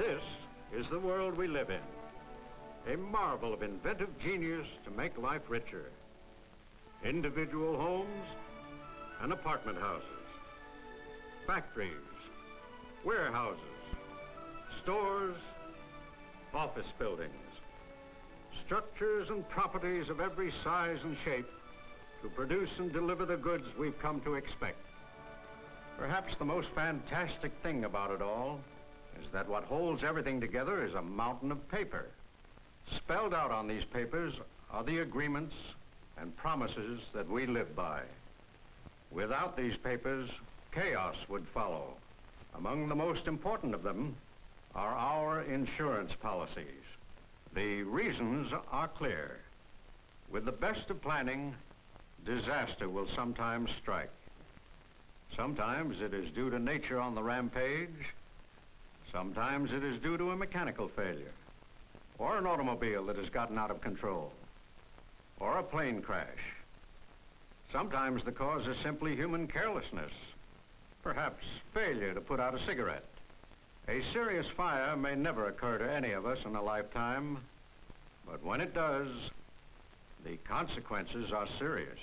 This is the world we live in. A marvel of inventive genius to make life richer. Individual homes and apartment houses, factories, warehouses, stores, office buildings, structures and properties of every size and shape to produce and deliver the goods we've come to expect. Perhaps the most fantastic thing about it all is that what holds everything together is a mountain of paper. Spelled out on these papers are the agreements and promises that we live by. Without these papers, chaos would follow. Among the most important of them are our insurance policies. The reasons are clear. With the best of planning, disaster will sometimes strike. Sometimes it is due to nature on the rampage. Sometimes it is due to a mechanical failure, or an automobile that has gotten out of control, or a plane crash. Sometimes the cause is simply human carelessness, perhaps failure to put out a cigarette. A serious fire may never occur to any of us in a lifetime, but when it does, the consequences are serious.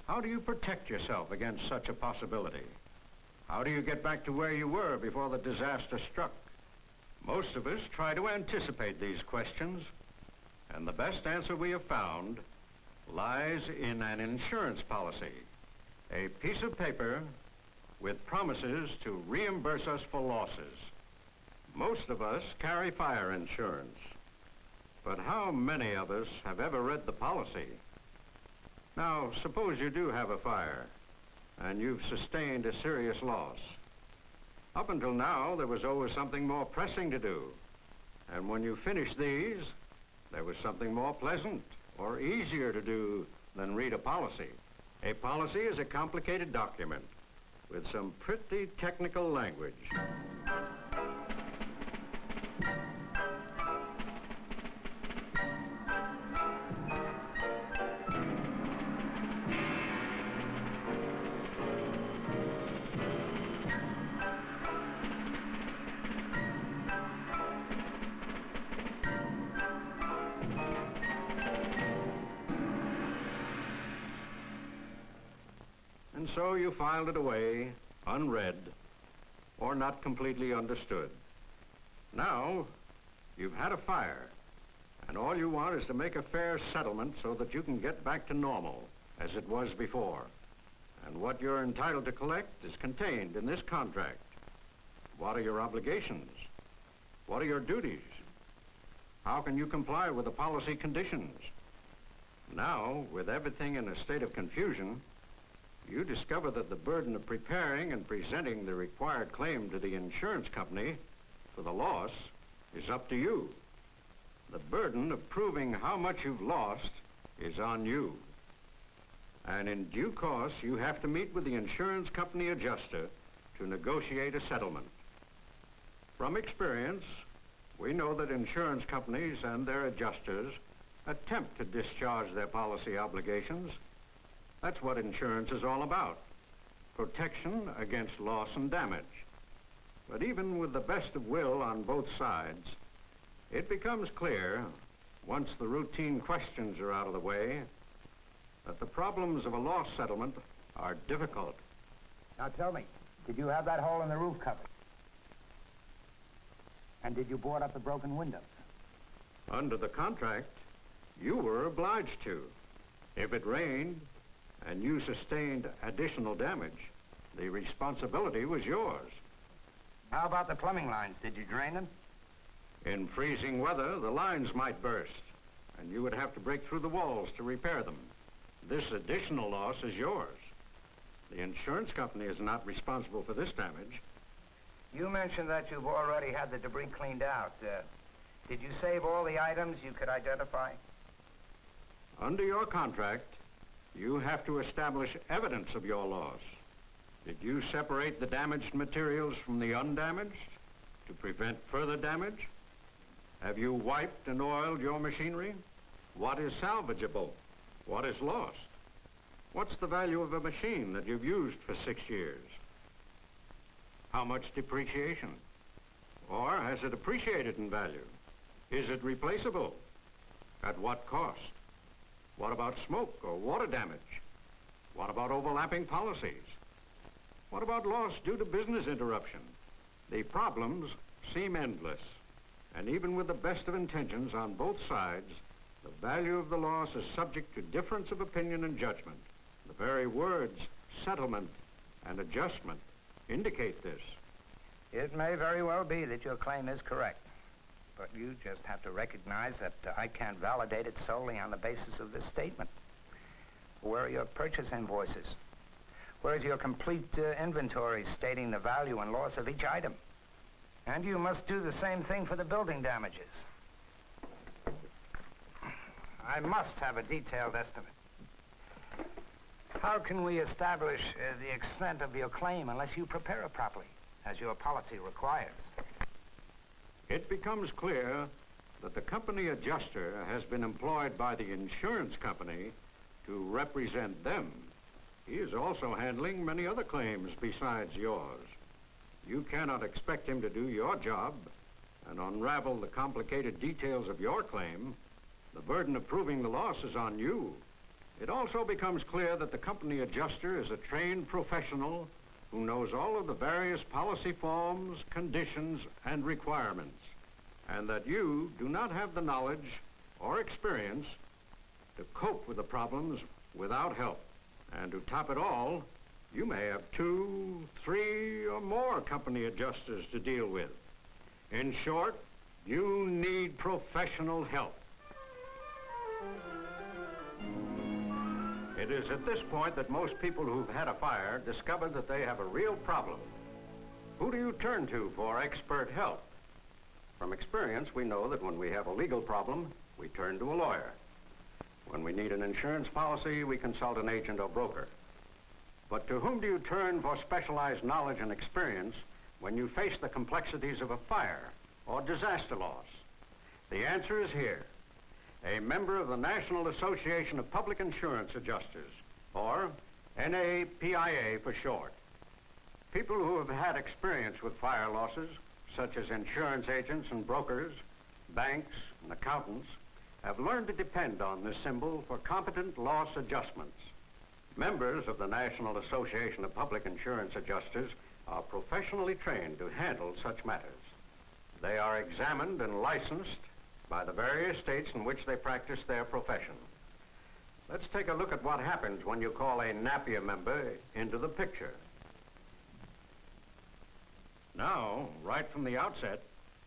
How do you protect yourself against such a possibility? How do you get back to where you were before the disaster struck? Most of us try to anticipate these questions, and the best answer we have found lies in an insurance policy, a piece of paper with promises to reimburse us for losses. Most of us carry fire insurance, but how many of us have ever read the policy? Now, suppose you do have a fire, and you've sustained a serious loss. Up until now, there was always something more pressing to do. And when you finished these, there was something more pleasant or easier to do than read a policy. A policy is a complicated document with some pretty technical language. And so you filed it away, unread, or not completely understood. Now, you've had a fire, and all you want is to make a fair settlement so that you can get back to normal, as it was before. And what you're entitled to collect is contained in this contract. What are your obligations? What are your duties? How can you comply with the policy conditions? Now, with everything in a state of confusion, you discover that the burden of preparing and presenting the required claim to the insurance company for the loss is up to you. The burden of proving how much you've lost is on you. And in due course, you have to meet with the insurance company adjuster to negotiate a settlement. From experience, we know that insurance companies and their adjusters attempt to discharge their policy obligations. That's what insurance is all about, protection against loss and damage. But even with the best of will on both sides, it becomes clear, once the routine questions are out of the way, that the problems of a loss settlement are difficult. Now tell me, did you have that hole in the roof covered? And did you board up the broken windows? Under the contract, you were obliged to. If it rained, and you sustained additional damage, the responsibility was yours. How about the plumbing lines? Did you drain them? In freezing weather, the lines might burst, and you would have to break through the walls to repair them. This additional loss is yours. The insurance company is not responsible for this damage. You mentioned that you've already had the debris cleaned out. Did you save all the items you could identify? Under your contract, you have to establish evidence of your loss. Did you separate the damaged materials from the undamaged to prevent further damage? Have you wiped and oiled your machinery? What is salvageable? What is lost? What's the value of a machine that you've used for 6 years? How much depreciation? Or has it appreciated in value? Is it replaceable? At what cost? What about smoke or water damage? What about overlapping policies? What about loss due to business interruption? The problems seem endless. And even with the best of intentions on both sides, the value of the loss is subject to difference of opinion and judgment. The very words settlement and adjustment indicate this. It may very well be that your claim is correct. But you just have to recognize that I can't validate it solely on the basis of this statement. Where are your purchase invoices? Where is your complete inventory stating the value and loss of each item? And you must do the same thing for the building damages. I must have a detailed estimate. How can we establish the extent of your claim unless you prepare it properly, as your policy requires? It becomes clear that the company adjuster has been employed by the insurance company to represent them. He is also handling many other claims besides yours. You cannot expect him to do your job and unravel the complicated details of your claim. The burden of proving the loss is on you. It also becomes clear that the company adjuster is a trained professional who knows all of the various policy forms, conditions, and requirements, and that you do not have the knowledge or experience to cope with the problems without help. And to top it all, you may have 2, 3, or more company adjusters to deal with. In short, you need professional help. It is at this point that most people who've had a fire discover that they have a real problem. Who do you turn to for expert help? From experience, we know that when we have a legal problem, we turn to a lawyer. When we need an insurance policy, we consult an agent or broker. But to whom do you turn for specialized knowledge and experience when you face the complexities of a fire or disaster loss? The answer is here. A member of the National Association of Public Insurance Adjusters, or NAPIA for short. People who have had experience with fire losses, such as insurance agents and brokers, banks and accountants, have learned to depend on this symbol for competent loss adjustments. Members of the National Association of Public Insurance Adjusters are professionally trained to handle such matters. They are examined and licensed by the various states in which they practice their profession. Let's take a look at what happens when you call a NAPIA member into the picture. Now, right from the outset,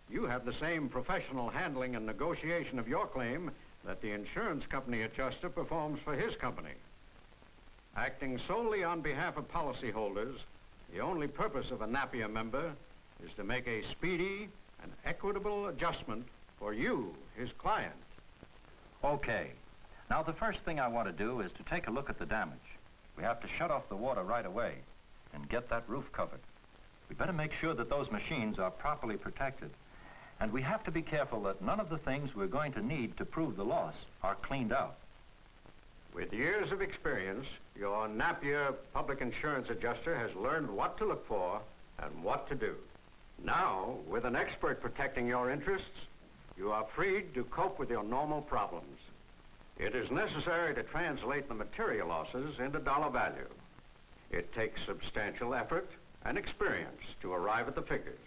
you have the same professional handling and negotiation of your claim that the insurance company adjuster performs for his company. Acting solely on behalf of policyholders, the only purpose of a NAPIA member is to make a speedy and equitable adjustment for you, his client. Okay. Now, the first thing I want to do is to take a look at the damage. We have to shut off the water right away and get that roof covered. We better make sure that those machines are properly protected. And we have to be careful that none of the things we're going to need to prove the loss are cleaned out. With years of experience, your NAPIA public insurance adjuster has learned what to look for and what to do. Now, with an expert protecting your interests, you are freed to cope with your normal problems. It is necessary to translate the material losses into dollar value. It takes substantial effort and experience to arrive at the figures.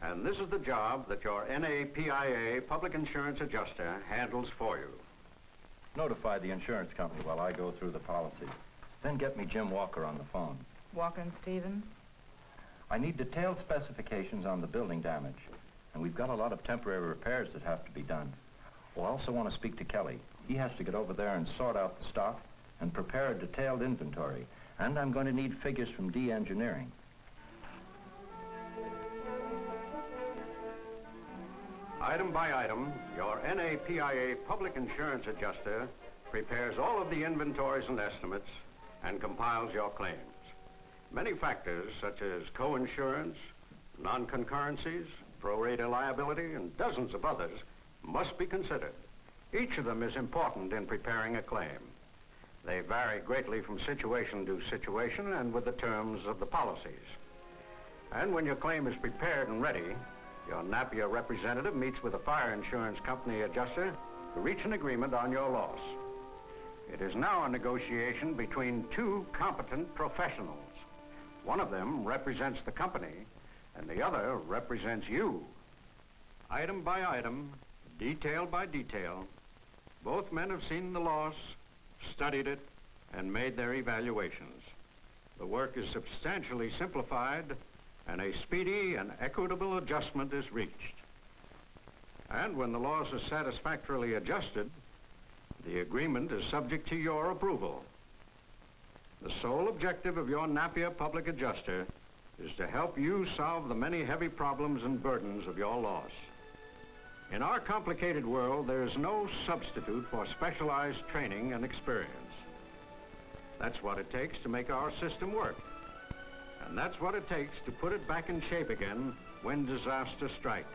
And this is the job that your NAPIA public insurance adjuster handles for you. Notify the insurance company while I go through the policy. Then get me Jim Walker on the phone. Walker and Stevens? I need detailed specifications on the building damage. And we've got a lot of temporary repairs that have to be done. We'll also want to speak to Kelly. He has to get over there and sort out the stock and prepare a detailed inventory. And I'm going to need figures from D Engineering. Item by item, your NAPIA public insurance adjuster prepares all of the inventories and estimates and compiles your claims. Many factors, such as co-insurance, non-concurrencies, pro rata liability, and dozens of others, must be considered. Each of them is important in preparing a claim. They vary greatly from situation to situation and with the terms of the policies. And when your claim is prepared and ready, Your Napier representative meets with a fire insurance company adjuster to reach an agreement on your loss. It is now a negotiation between two competent professionals. One of them represents the company, and the other represents you. Item by item, detail by detail, both men have seen the loss, studied it, and made their evaluations. The work is substantially simplified, and a speedy and equitable adjustment is reached. And when the loss is satisfactorily adjusted, the agreement is subject to your approval. The sole objective of your Napier Public Adjuster is to help you solve the many heavy problems and burdens of your loss. In our complicated world, there is no substitute for specialized training and experience. That's what it takes to make our system work. And that's what it takes to put it back in shape again when disaster strikes.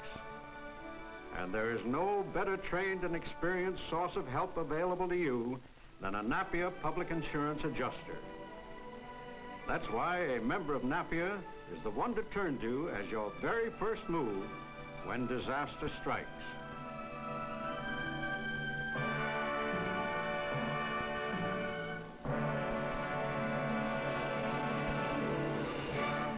And there is no better trained and experienced source of help available to you than a Napier Public Insurance Adjuster. That's why a member of Napier is the one to turn to as your very first move when disaster strikes.